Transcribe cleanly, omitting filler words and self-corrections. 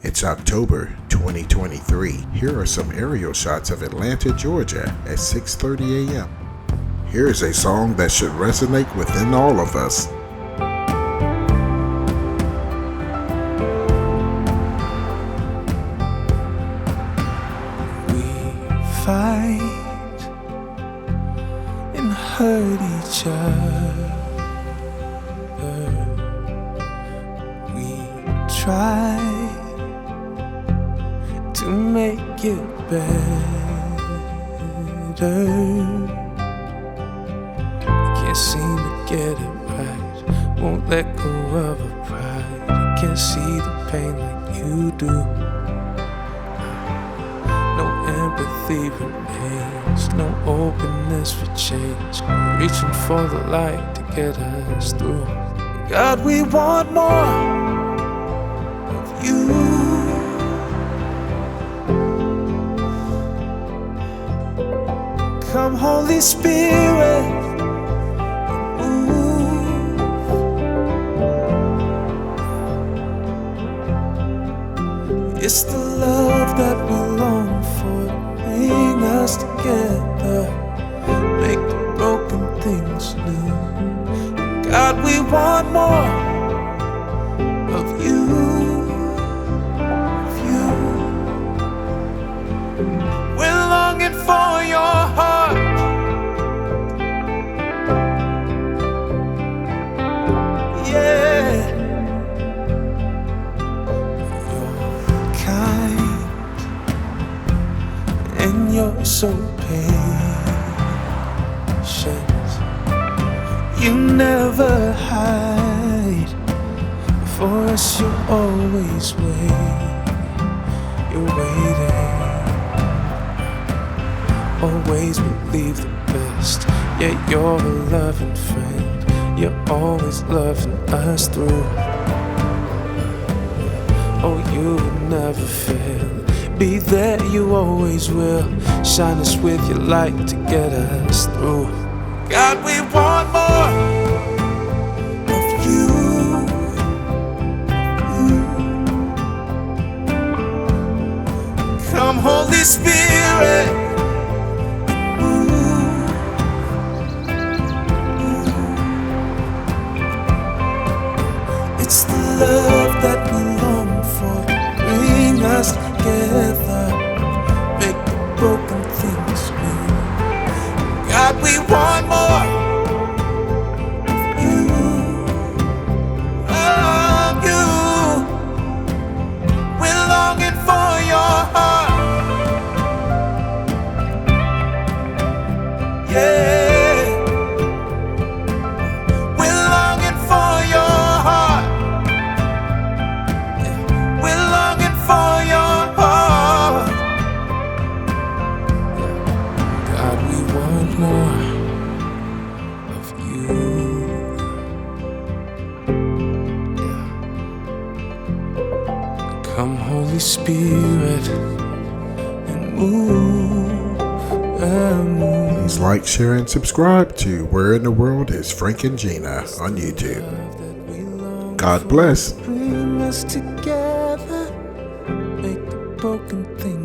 It's October 2023. Here are some aerial shots of Atlanta, Georgia at 6:30 a.m. Here's a song that should resonate within all of us. We fight and hurt each other. We try to make it better. Can't seem to get it right. Won't let go of our pride. Can't see the pain like you do. No empathy remains. No openness for change. Reaching for the light to get us through. God, we want more of you. Come, Holy Spirit, move. It's the love that we long for, bring us together, make the broken things new. God, we want more of you, of you. We're longing for your heart. And you're so patient. You never hide. For us, you always wait. You're waiting. Always believe the best. Yeah, you're a loving friend. You're always loving us through. Oh, you will never fail. Be there, you always will. Shine us with your light to get us through. God, we want more of you. Come, Holy Spirit, move. It's the love that we long for. Bring us together, make the broken things new. God, we want more of you, of you. We're longing for your heart, yeah. We're longing for your heart, yeah. We're longing for your heart. God, we want more of you. Yeah. Come, Holy Spirit, and move, and move. Please like, share, and subscribe to Where in the World is Frank and Gina on YouTube. God bless. Bring us together, make the broken things